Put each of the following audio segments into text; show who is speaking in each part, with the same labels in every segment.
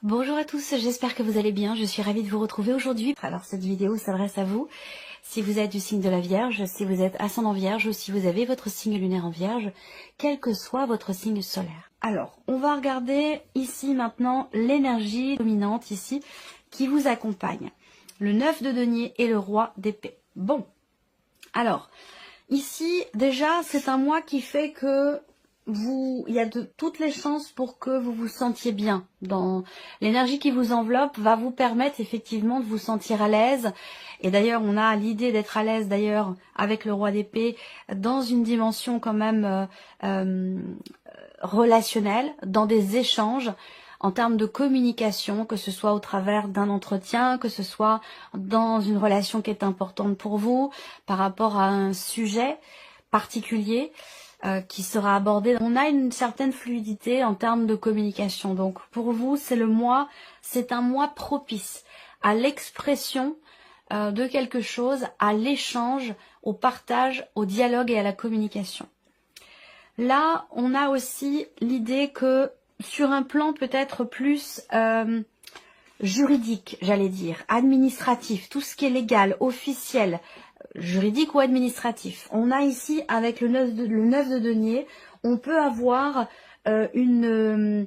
Speaker 1: Bonjour à tous, j'espère que vous allez bien, je suis ravie de vous retrouver aujourd'hui. Alors cette vidéo s'adresse à vous, si vous êtes du signe de la Vierge, si vous êtes ascendant Vierge ou si vous avez votre signe lunaire en Vierge, quel que soit votre signe solaire. Alors, on va regarder ici maintenant l'énergie dominante ici qui vous accompagne. Le 9 de denier et le roi d'épée. Bon, alors, ici déjà c'est un mois qui fait que il y a toutes les chances pour que vous vous sentiez bien. Dans l'énergie qui vous enveloppe va vous permettre effectivement de vous sentir à l'aise. Et d'ailleurs, on a l'idée d'être à l'aise d'ailleurs avec le roi d'épée dans une dimension quand même relationnelle, dans des échanges en termes de communication, que ce soit au travers d'un entretien, que ce soit dans une relation qui est importante pour vous, par rapport à un sujet particulier qui sera abordé. On a une certaine fluidité en termes de communication. Donc pour vous, c'est un mois propice à l'expression de quelque chose, à l'échange, au partage, au dialogue et à la communication. Là, on a aussi l'idée que sur un plan peut-être plus juridique, j'allais dire, administratif, tout ce qui est légal, officiel, juridique ou administratif. On a ici, avec le 9 de denier, on peut avoir un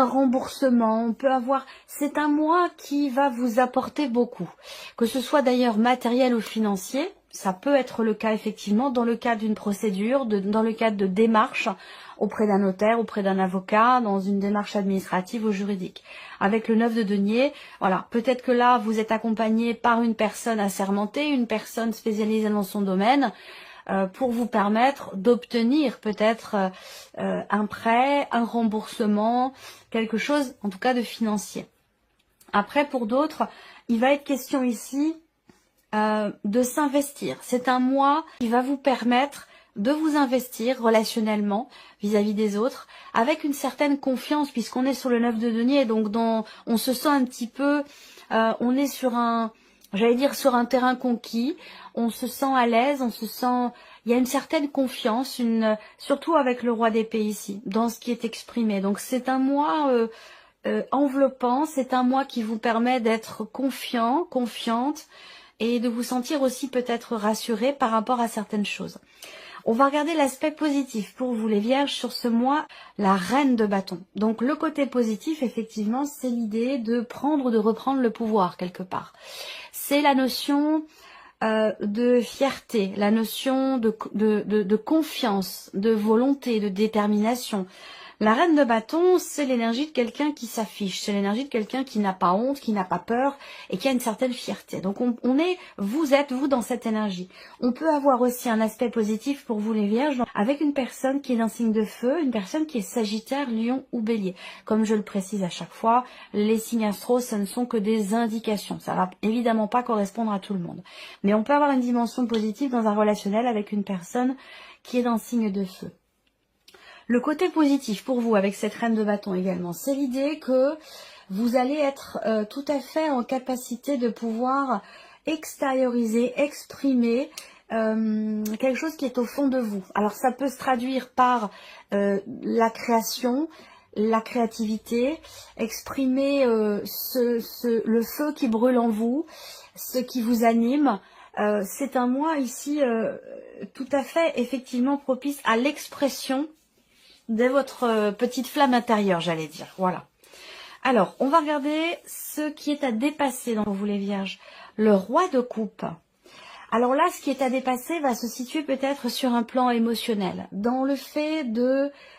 Speaker 1: remboursement, on peut avoir... C'est un mois qui va vous apporter beaucoup, que ce soit d'ailleurs matériel ou financier. Ça peut être le cas effectivement dans le cadre d'une procédure, dans le cadre de démarches auprès d'un notaire, auprès d'un avocat, dans une démarche administrative ou juridique. Avec le 9 de denier, voilà, peut-être que là vous êtes accompagné par une personne assermentée, une personne spécialisée dans son domaine, pour vous permettre d'obtenir peut-être un prêt, un remboursement, quelque chose en tout cas de financier. Après pour d'autres, il va être question ici de s'investir. C'est un mois qui va vous permettre de vous investir relationnellement vis-à-vis des autres avec une certaine confiance puisqu'on est sur le 9 de denier, donc on se sent un petit peu, on est sur j'allais dire sur un terrain conquis, on se sent à l'aise, il y a une certaine confiance, surtout avec le roi d'épée ici, dans ce qui est exprimé. Donc c'est un mois enveloppant, c'est un mois qui vous permet d'être confiant, confiante, et de vous sentir aussi peut-être rassuré par rapport à certaines choses. On va regarder l'aspect positif pour vous les Vierges sur ce mois, la reine de bâton. Donc le côté positif, effectivement, c'est l'idée de reprendre le pouvoir quelque part. C'est la notion de fierté, la notion de confiance, de volonté, de détermination. La reine de bâton, c'est l'énergie de quelqu'un qui s'affiche, c'est l'énergie de quelqu'un qui n'a pas honte, qui n'a pas peur et qui a une certaine fierté. Donc vous êtes dans cette énergie. On peut avoir aussi un aspect positif pour vous les Vierges avec une personne qui est d'un signe de feu, une personne qui est Sagittaire, Lion ou Bélier. Comme je le précise à chaque fois, les signes astro, ce ne sont que des indications. Ça va évidemment pas correspondre à tout le monde. Mais on peut avoir une dimension positive dans un relationnel avec une personne qui est d'un signe de feu. Le côté positif pour vous avec cette reine de bâton également, c'est l'idée que vous allez être tout à fait en capacité de pouvoir extérioriser, exprimer quelque chose qui est au fond de vous. Alors ça peut se traduire par la création, la créativité, exprimer le feu qui brûle en vous, ce qui vous anime. C'est un mois ici tout à fait effectivement propice à l'expression de votre petite flamme intérieure, j'allais dire. Voilà. Alors, on va regarder ce qui est à dépasser dans vous les Vierges. Le roi de coupe. Alors là, ce qui est à dépasser va se situer peut-être sur un plan émotionnel. Dans le fait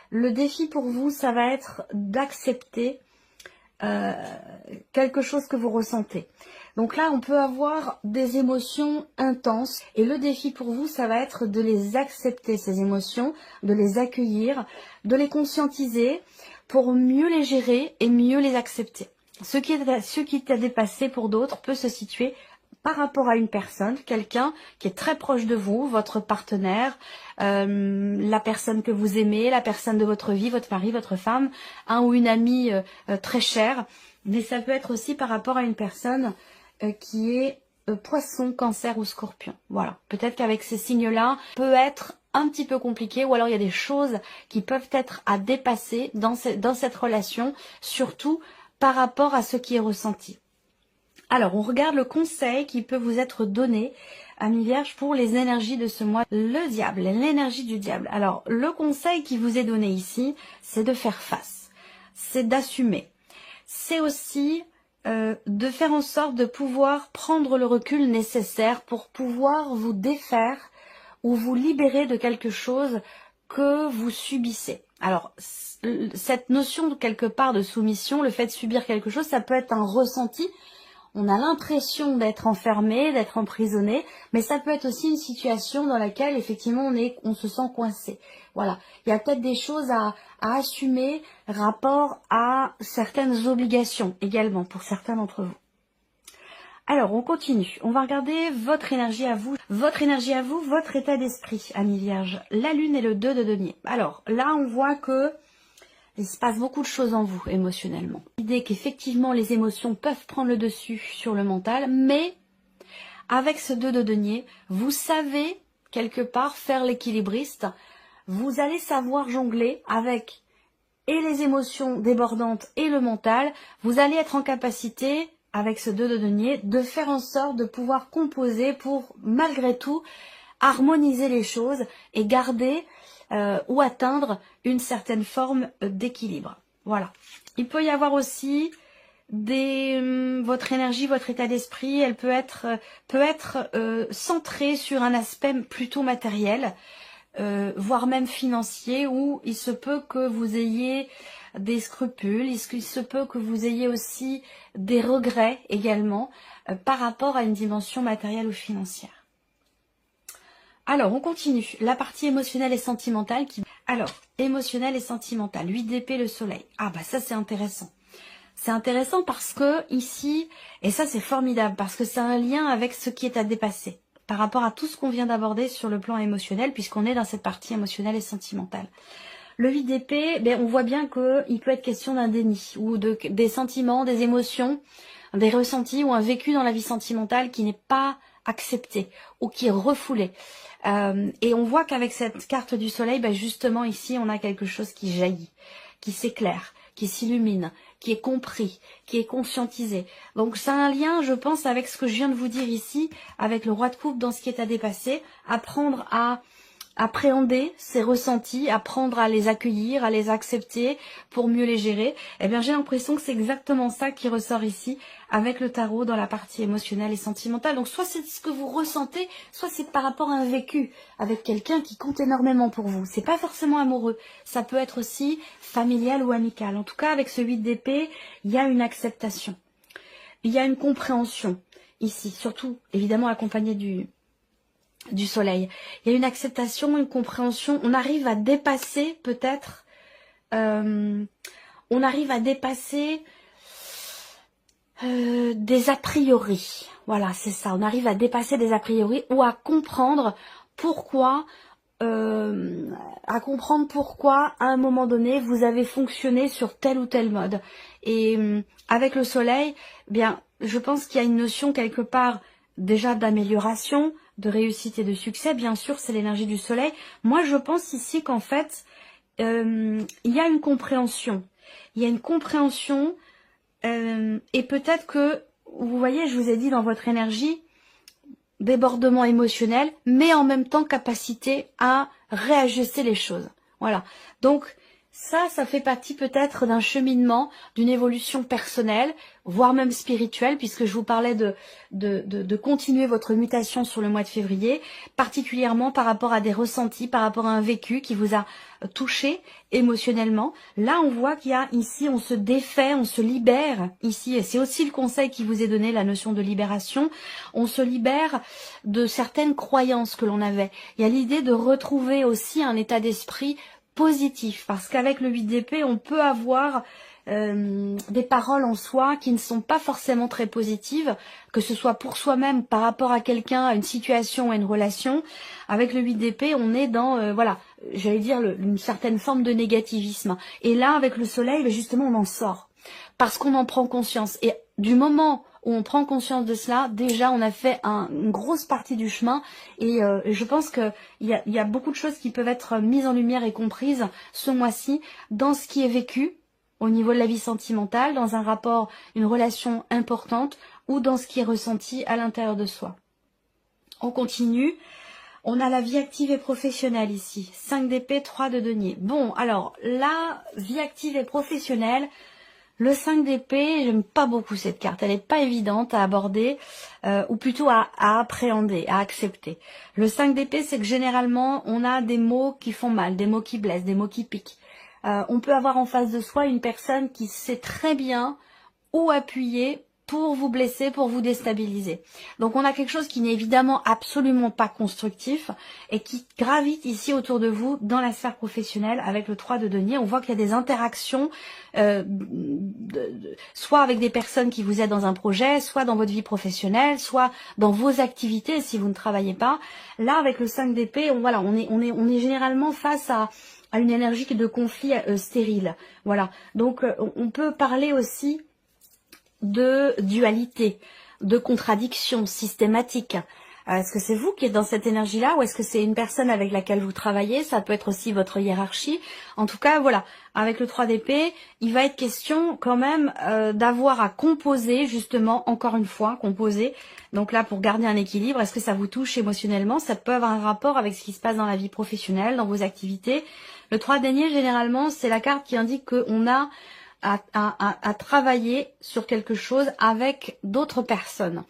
Speaker 1: le défi pour vous, ça va être d'accepter quelque chose que vous ressentez. Donc là, on peut avoir des émotions intenses et le défi pour vous, ça va être de les accepter, ces émotions, de les accueillir, de les conscientiser pour mieux les gérer et mieux les accepter. Ce qui est à dépasser pour d'autres peut se situer par rapport à une personne, quelqu'un qui est très proche de vous, votre partenaire, la personne que vous aimez, la personne de votre vie, votre mari, votre femme, un ou une amie très chère. Mais ça peut être aussi par rapport à une personne qui est poisson, cancer ou scorpion. Voilà, peut-être qu'avec ces signes-là, peut être un petit peu compliqué, ou alors il y a des choses qui peuvent être à dépasser dans cette relation, surtout par rapport à ce qui est ressenti. Alors, on regarde le conseil qui peut vous être donné, amis vierges, pour les énergies de ce mois. Le diable, l'énergie du diable. Alors, le conseil qui vous est donné ici, c'est de faire face. C'est d'assumer. C'est aussi de faire en sorte de pouvoir prendre le recul nécessaire pour pouvoir vous défaire ou vous libérer de quelque chose que vous subissez. Alors, cette notion de quelque part de soumission, le fait de subir quelque chose, ça peut être un ressenti. On a l'impression d'être enfermé, d'être emprisonné, mais ça peut être aussi une situation dans laquelle effectivement on se sent coincé. Voilà, il y a peut-être des choses à assumer rapport à certaines obligations également pour certains d'entre vous. Alors, on continue. On va regarder votre énergie à vous. Votre énergie à vous, votre état d'esprit, amis vierges. La lune et le 2 de denier. Alors, là, on voit que il se passe beaucoup de choses en vous, émotionnellement. L'idée qu'effectivement, les émotions peuvent prendre le dessus sur le mental, mais avec ce 2 de denier, vous savez, quelque part, faire l'équilibriste. Vous allez savoir jongler avec et les émotions débordantes et le mental. Vous allez être en capacité, avec ce 2 de denier, de faire en sorte de pouvoir composer pour, malgré tout, harmoniser les choses et garder ou atteindre une certaine forme d'équilibre. Voilà. Il peut y avoir aussi votre énergie, votre état d'esprit, elle peut être centrée sur un aspect plutôt matériel, voire même financier, où il se peut que vous ayez des scrupules, il se peut que vous ayez aussi des regrets également par rapport à une dimension matérielle ou financière. Alors, on continue. La partie émotionnelle et sentimentale. Alors, émotionnelle et sentimentale. 8 d'épée, le soleil. Ah bah ça, c'est intéressant. C'est intéressant parce que ici, et ça c'est formidable, parce que c'est un lien avec ce qui est à dépasser, par rapport à tout ce qu'on vient d'aborder sur le plan émotionnel, puisqu'on est dans cette partie émotionnelle et sentimentale. Le 8 d'épée, ben, on voit bien qu'il peut être question d'un déni, ou des sentiments, des émotions, des ressentis, ou un vécu dans la vie sentimentale qui n'est pas accepté, ou qui est refoulé. Et on voit qu'avec cette carte du soleil, ben justement ici, on a quelque chose qui jaillit, qui s'éclaire, qui s'illumine, qui est compris, qui est conscientisé. Donc c'est un lien, je pense, avec ce que je viens de vous dire ici, avec le roi de coupe dans ce qui est à dépasser, apprendre à appréhender ces ressentis, apprendre à les accueillir, à les accepter pour mieux les gérer. Eh bien, j'ai l'impression que c'est exactement ça qui ressort ici avec le tarot dans la partie émotionnelle et sentimentale. Donc, soit c'est ce que vous ressentez, soit c'est par rapport à un vécu avec quelqu'un qui compte énormément pour vous. C'est pas forcément amoureux. Ça peut être aussi familial ou amical. En tout cas, avec ce 8 d'épée, il y a une acceptation. Il y a une compréhension ici, surtout, évidemment, accompagné du soleil. Il y a une acceptation, une compréhension. On arrive à dépasser peut-être, des a priori. Voilà, c'est ça. On arrive à dépasser des a priori ou à comprendre pourquoi, à un moment donné vous avez fonctionné sur tel ou tel mode. Et avec le soleil, bien, je pense qu'il y a une notion quelque part déjà d'amélioration, de réussite et de succès. Bien sûr, c'est l'énergie du soleil. Moi, je pense ici qu'en fait, il y a une compréhension. Il y a une compréhension et peut-être que, vous voyez, je vous ai dit dans votre énergie, débordement émotionnel, mais en même temps capacité à réajuster les choses. Voilà. Donc, ça fait partie peut-être d'un cheminement, d'une évolution personnelle, voire même spirituelle, puisque je vous parlais de continuer votre mutation sur le mois de février, particulièrement par rapport à des ressentis, par rapport à un vécu qui vous a touché émotionnellement. Là, on voit qu'il y a ici, on se défait, on se libère ici, et c'est aussi le conseil qui vous est donné, la notion de libération. On se libère de certaines croyances que l'on avait. Il y a l'idée de retrouver aussi un état d'esprit positif, parce qu'avec le 8 d'épée, on peut avoir des paroles en soi qui ne sont pas forcément très positives, que ce soit pour soi-même, par rapport à quelqu'un, à une situation, à une relation. Avec le 8 d'épée, on est dans, voilà, j'allais dire une certaine forme de négativisme. Et là, avec le soleil, justement, on en sort, parce qu'on en prend conscience. Et du moment où on prend conscience de cela, déjà on a fait une grosse partie du chemin, et je pense qu'il y a beaucoup de choses qui peuvent être mises en lumière et comprises ce mois-ci dans ce qui est vécu, au niveau de la vie sentimentale, dans un rapport, une relation importante ou dans ce qui est ressenti à l'intérieur de soi. On continue. On a la vie active et professionnelle ici. 5 d'épée, 3 de denier. Bon, alors, la vie active et professionnelle, le 5 d'épée, j'aime pas beaucoup cette carte. Elle n'est pas évidente à aborder, ou plutôt à appréhender, à accepter. Le 5 d'épée, c'est que généralement, on a des mots qui font mal, des mots qui blessent, des mots qui piquent. On peut avoir en face de soi une personne qui sait très bien où appuyer pour vous blesser, pour vous déstabiliser. Donc on a quelque chose qui n'est évidemment absolument pas constructif et qui gravite ici autour de vous dans la sphère professionnelle avec le 3 de denier. On voit qu'il y a des interactions, soit avec des personnes qui vous aident dans un projet, soit dans votre vie professionnelle, soit dans vos activités si vous ne travaillez pas. Là avec le 5 d'épée, on est généralement face à une énergie de conflit stérile. Voilà. Donc on peut parler aussi de dualité, de contradiction systématique. Est-ce que c'est vous qui êtes dans cette énergie-là ou est-ce que c'est une personne avec laquelle vous travaillez? Ça peut être aussi votre hiérarchie. En tout cas, voilà, avec le 3 d'épée, il va être question quand même d'avoir à composer, justement, encore une fois, composer. Donc là, pour garder un équilibre, est-ce que ça vous touche émotionnellement? Ça peut avoir un rapport avec ce qui se passe dans la vie professionnelle, dans vos activités. Le 3 de denier, généralement, c'est la carte qui indique qu'on a à travailler sur quelque chose avec d'autres personnes.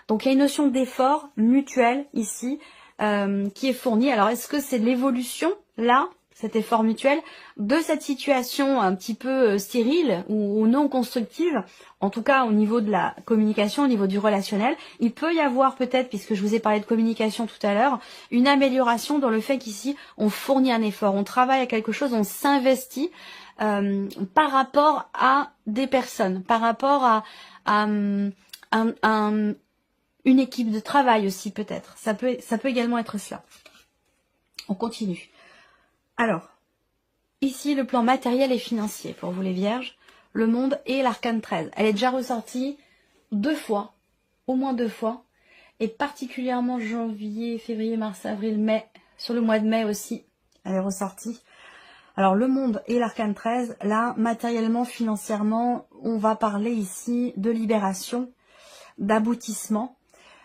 Speaker 1: Donc il y a une notion d'effort mutuel ici qui est fournie. Alors est-ce que c'est l'évolution là, cet effort mutuel, de cette situation un petit peu stérile ou non constructive, en tout cas au niveau de la communication, au niveau du relationnel? Il peut y avoir peut-être, puisque je vous ai parlé de communication tout à l'heure, une amélioration dans le fait qu'ici on fournit un effort, on travaille à quelque chose, on s'investit par rapport à des personnes, par rapport à une équipe de travail aussi peut-être. Ça peut également être cela. On continue. Alors, ici le plan matériel et financier pour vous les vierges, le monde et l'arcane 13. Elle est déjà ressortie 2 fois, au moins 2 fois, et particulièrement janvier, février, mars, avril, mai, sur le mois de mai aussi, elle est ressortie. Alors le monde et l'arcane 13, là, matériellement, financièrement, on va parler ici de libération, d'aboutissement,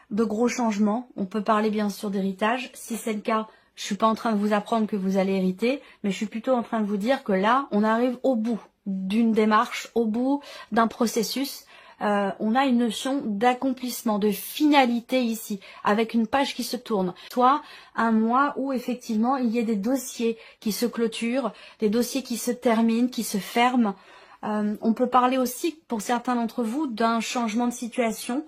Speaker 1: de gros changements. On peut parler bien sûr d'héritage. Si c'est le cas, je suis pas en train de vous apprendre que vous allez hériter, mais je suis plutôt en train de vous dire que là, on arrive au bout d'une démarche, au bout d'un processus. On a une notion d'accomplissement, de finalité ici, avec une page qui se tourne. Soit un mois où effectivement il y a des dossiers qui se clôturent, des dossiers qui se terminent, qui se ferment. On peut parler aussi, pour certains d'entre vous, d'un changement de situation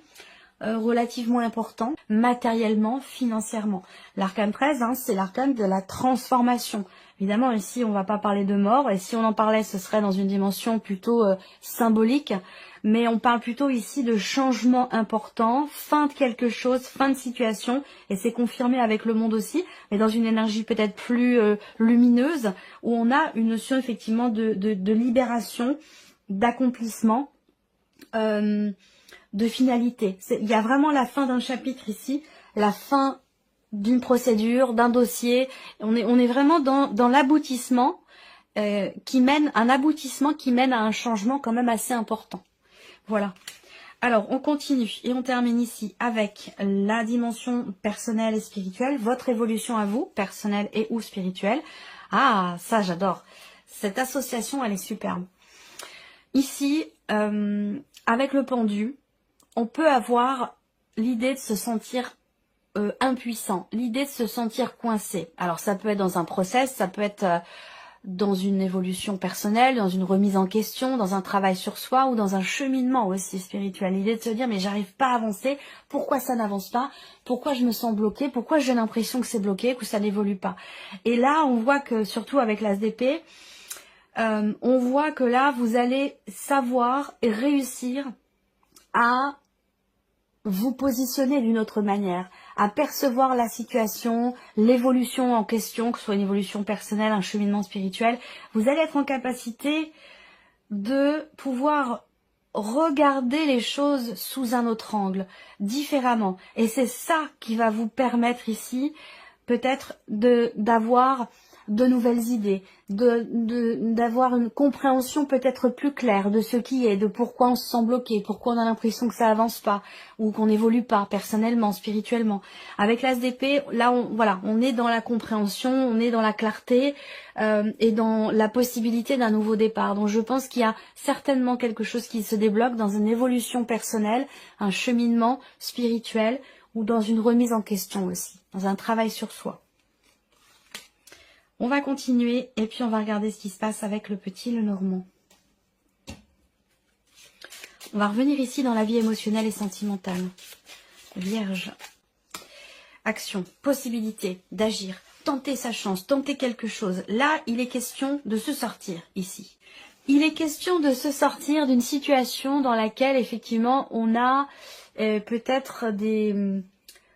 Speaker 1: relativement important, matériellement, financièrement. L'arcane 13, c'est l'arcane de la transformation. Évidemment, ici, on ne va pas parler de mort, et si on en parlait, ce serait dans une dimension plutôt symbolique, mais on parle plutôt ici de changement important, fin de quelque chose, fin de situation, et c'est confirmé avec le monde aussi, mais dans une énergie peut-être plus lumineuse, où on a une notion effectivement de libération, d'accomplissement, de finalité. Il y a vraiment la fin d'un chapitre ici, la fin d'une procédure, d'un dossier. On est vraiment dans l'aboutissement qui mène à un changement quand même assez important. Voilà. Alors, on continue et on termine ici avec la dimension personnelle et spirituelle, votre évolution à vous, personnelle et ou spirituelle. Ah, ça j'adore. Cette association, elle est superbe. Ici, avec le pendu, on peut avoir l'idée de se sentir impuissant, l'idée de se sentir coincé. Alors ça peut être dans un process, ça peut être dans une évolution personnelle, dans une remise en question, dans un travail sur soi ou dans un cheminement aussi spirituel. L'idée de se dire mais j'arrive pas à avancer, pourquoi ça n'avance pas, pourquoi je me sens bloquée, pourquoi j'ai l'impression que c'est bloqué, que ça n'évolue pas. Et là on voit que surtout avec l'as d'épée, on voit que là vous allez savoir et réussir à vous positionner d'une autre manière, à percevoir la situation, l'évolution en question, que ce soit une évolution personnelle, un cheminement spirituel. Vous allez être en capacité de pouvoir regarder les choses sous un autre angle, différemment. Et c'est ça qui va vous permettre ici, peut-être, d'avoir de nouvelles idées, d'avoir une compréhension peut-être plus claire de ce qui est, de pourquoi on se sent bloqué, pourquoi on a l'impression que ça avance pas, ou qu'on n'évolue pas personnellement, spirituellement. Avec l'As d'épée, là, voilà, on est dans la compréhension, on est dans la clarté et dans la possibilité d'un nouveau départ. Donc je pense qu'il y a certainement quelque chose qui se débloque dans une évolution personnelle, un cheminement spirituel, ou dans une remise en question aussi, dans un travail sur soi. On va continuer et puis on va regarder ce qui se passe avec le petit Lenormand. On va revenir ici dans la vie émotionnelle et sentimentale. Vierge. Action, possibilité d'agir, tenter sa chance, tenter quelque chose. Là, il est question de se sortir ici. Il est question de se sortir d'une situation dans laquelle effectivement on a peut-être des...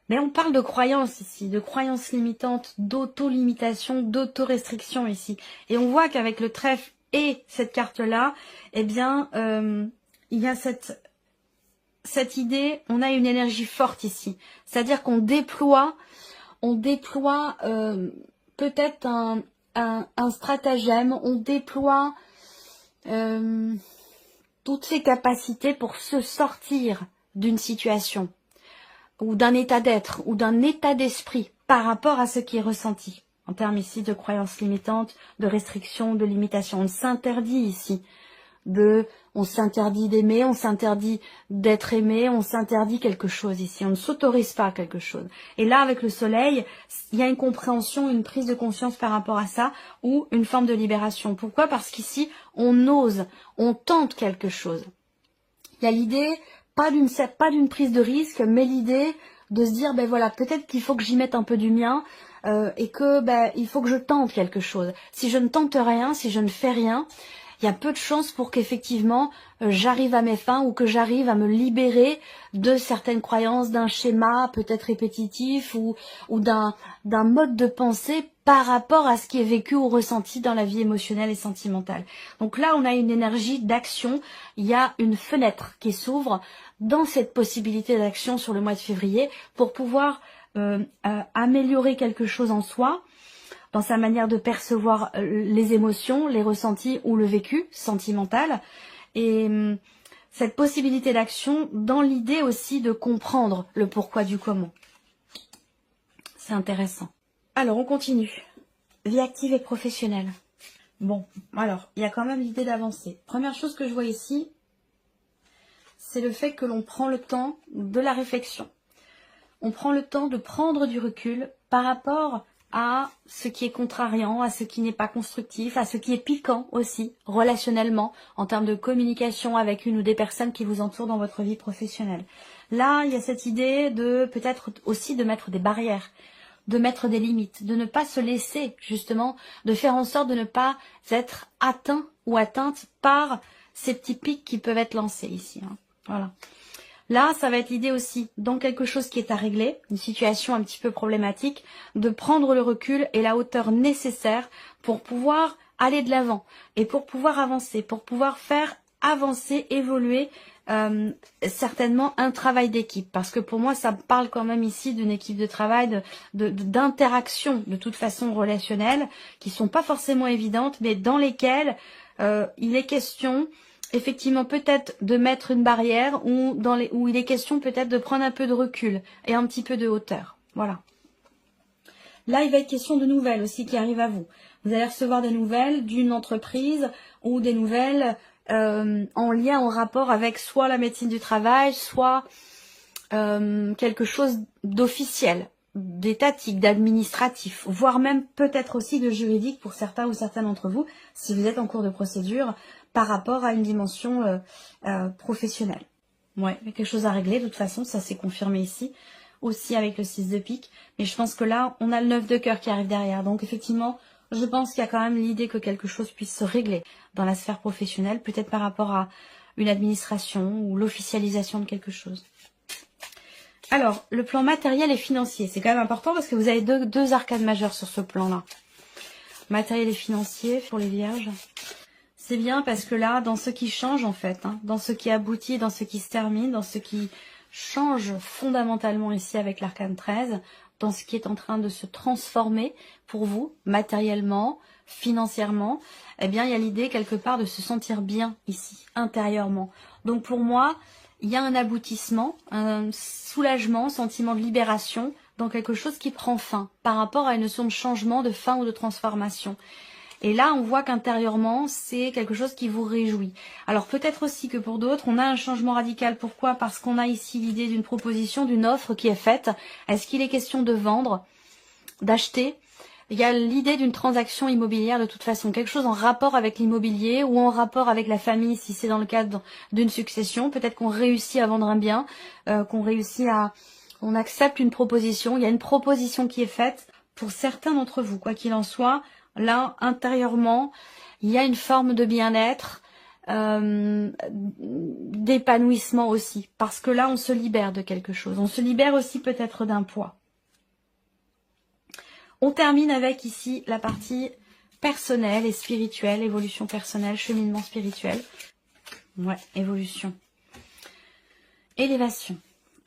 Speaker 1: Mais on parle de croyances ici, de croyances limitantes, d'auto-limitation, d'auto-restriction ici. Et on voit qu'avec le trèfle et cette carte-là, eh bien, il y a cette idée, on a une énergie forte ici. C'est-à-dire qu'on déploie peut-être un stratagème, on déploie toutes ses capacités pour se sortir d'une situation, ou d'un état d'être, ou d'un état d'esprit par rapport à ce qui est ressenti. En termes ici de croyances limitantes, de restrictions, de limitations. On s'interdit ici on s'interdit d'aimer, on s'interdit d'être aimé, on s'interdit quelque chose ici. On ne s'autorise pas quelque chose. Et là, avec le soleil, il y a une compréhension, une prise de conscience par rapport à ça, ou une forme de libération. Pourquoi? Parce qu'ici, on ose, on tente quelque chose. Il y a l'idée, pas d'une prise de risque, mais l'idée de se dire, ben voilà, peut-être qu'il faut que j'y mette un peu du mien, et que il faut que je tente quelque chose. Si je ne tente rien, si je ne fais rien, il y a peu de chances pour qu'effectivement j'arrive à mes fins, ou que j'arrive à me libérer de certaines croyances, d'un schéma peut-être répétitif, ou d'un mode de pensée par rapport à ce qui est vécu ou ressenti dans la vie émotionnelle et sentimentale. Donc là, on a une énergie d'action, il y a une fenêtre qui s'ouvre dans cette possibilité d'action sur le mois de février pour pouvoir améliorer quelque chose en soi, dans sa manière de percevoir les émotions, les ressentis ou le vécu sentimental. Et cette possibilité d'action dans l'idée aussi de comprendre le pourquoi du comment. C'est intéressant. Alors, on continue. Vie active et professionnelle. Bon, alors, il y a quand même l'idée d'avancer. Première chose que je vois ici, c'est le fait que l'on prend le temps de la réflexion. On prend le temps de prendre du recul par rapport à ce qui est contrariant, à ce qui n'est pas constructif, à ce qui est piquant aussi, relationnellement, en termes de communication avec une ou des personnes qui vous entourent dans votre vie professionnelle. Là, il y a cette idée de peut-être aussi de mettre des barrières, de mettre des limites, de ne pas se laisser, justement, de faire en sorte de ne pas être atteint ou atteinte par ces petits pics qui peuvent être lancés ici. Hein. Voilà. Là, ça va être l'idée aussi, dans quelque chose qui est à régler, une situation un petit peu problématique, de prendre le recul et la hauteur nécessaire pour pouvoir aller de l'avant et pour pouvoir avancer, pour pouvoir faire avancer, évoluer certainement un travail d'équipe. Parce que pour moi, ça parle quand même ici d'une équipe de travail, d'interaction de toute façon relationnelle, qui sont pas forcément évidentes, mais dans lesquelles il est question... effectivement peut-être de mettre une barrière où il est question peut-être de prendre un peu de recul et un petit peu de hauteur. Voilà. Là, il va être question de nouvelles aussi qui arrivent à vous. Vous allez recevoir des nouvelles d'une entreprise ou des nouvelles en lien, en rapport avec soit la médecine du travail, soit quelque chose d'officiel, d'étatique, d'administratif, voire même peut-être aussi de juridique pour certains ou certaines d'entre vous, si vous êtes en cours de procédure, par rapport à une dimension professionnelle. Ouais, il y a quelque chose à régler, de toute façon, ça s'est confirmé ici, aussi avec le 6 de pique, mais je pense que là, on a le 9 de cœur qui arrive derrière, donc effectivement, je pense qu'il y a quand même l'idée que quelque chose puisse se régler dans la sphère professionnelle, peut-être par rapport à une administration ou l'officialisation de quelque chose. Alors, le plan matériel et financier, c'est quand même important parce que vous avez deux arcades majeures sur ce plan-là. Matériel et financier pour les vierges. C'est bien parce que là, dans ce qui change en fait, hein, dans ce qui aboutit, dans ce qui se termine, dans ce qui change fondamentalement ici avec l'arcane 13, dans ce qui est en train de se transformer pour vous, matériellement, financièrement, eh bien, il y a l'idée quelque part de se sentir bien ici, intérieurement. Donc pour moi, il y a un aboutissement, un soulagement, sentiment de libération dans quelque chose qui prend fin par rapport à une notion de changement, de fin ou de transformation. Et là, on voit qu'intérieurement, c'est quelque chose qui vous réjouit. Alors peut-être aussi que pour d'autres, on a un changement radical. Pourquoi? Parce qu'on a ici l'idée d'une proposition, d'une offre qui est faite. Est-ce qu'il est question de vendre, d'acheter? Il y a l'idée d'une transaction immobilière de toute façon, quelque chose en rapport avec l'immobilier ou en rapport avec la famille si c'est dans le cadre d'une succession. Peut-être qu'on réussit à vendre un bien, on accepte une proposition. Il y a une proposition qui est faite pour certains d'entre vous, quoi qu'il en soit. Là, intérieurement, il y a une forme de bien-être, d'épanouissement aussi. Parce que là, on se libère de quelque chose. On se libère aussi peut-être d'un poids. On termine avec ici la partie personnelle et spirituelle, évolution personnelle, cheminement spirituel. Ouais, évolution. Élévation.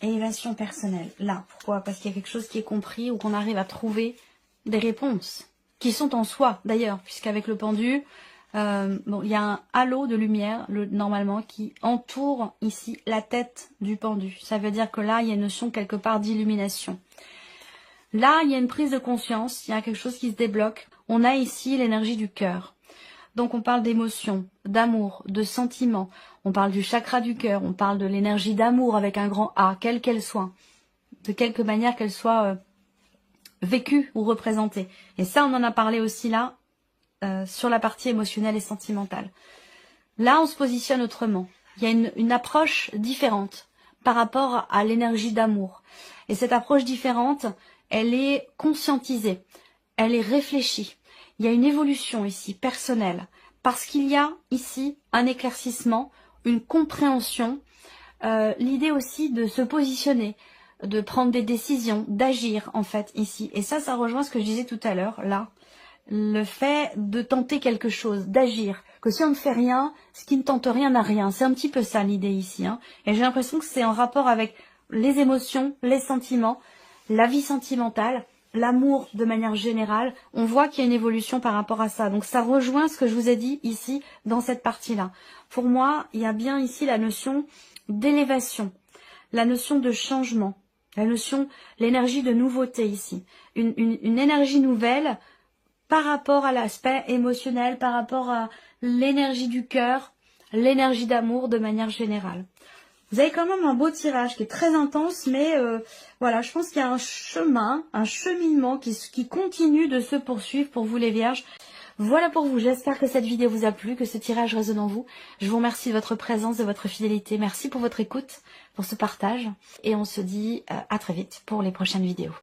Speaker 1: Élévation personnelle. Là, pourquoi? Parce qu'il y a quelque chose qui est compris ou qu'on arrive à trouver des réponses qui sont en soi d'ailleurs, puisqu'avec le pendu, bon, il y a un halo de lumière normalement qui entoure ici la tête du pendu. Ça veut dire que là, il y a une notion quelque part d'illumination. Là, il y a une prise de conscience, il y a quelque chose qui se débloque. On a ici l'énergie du cœur. Donc on parle d'émotion, d'amour, de sentiment. On parle du chakra du cœur, on parle de l'énergie d'amour avec un grand A, quelle qu'elle soit. De quelque manière qu'elle soit vécue ou représentée. Et ça, on en a parlé aussi là, sur la partie émotionnelle et sentimentale. Là, on se positionne autrement. Il y a une approche différente par rapport à l'énergie d'amour. Et cette approche différente, elle est conscientisée, elle est réfléchie. Il y a une évolution ici, personnelle, parce qu'il y a ici un éclaircissement, une compréhension, l'idée aussi de se positionner, de prendre des décisions, d'agir en fait ici. Et ça rejoint ce que je disais tout à l'heure, là. Le fait de tenter quelque chose, d'agir. Que si on ne fait rien, ce qui ne tente rien n'a rien. C'est un petit peu ça l'idée ici. Hein. Et j'ai l'impression que c'est en rapport avec les émotions, les sentiments, la vie sentimentale, l'amour de manière générale. On voit qu'il y a une évolution par rapport à ça. Donc ça rejoint ce que je vous ai dit ici dans cette partie-là. Pour moi, il y a bien ici la notion d'élévation, la notion de changement, la notion, l'énergie de nouveauté ici. Une énergie nouvelle par rapport à l'aspect émotionnel, par rapport à l'énergie du cœur, l'énergie d'amour de manière générale. Vous avez quand même un beau tirage qui est très intense, mais voilà, je pense qu'il y a un chemin, un cheminement qui continue de se poursuivre pour vous les vierges. Voilà pour vous, j'espère que cette vidéo vous a plu, que ce tirage résonne en vous. Je vous remercie de votre présence, de votre fidélité. Merci pour votre écoute, pour ce partage. Et on se dit à très vite pour les prochaines vidéos.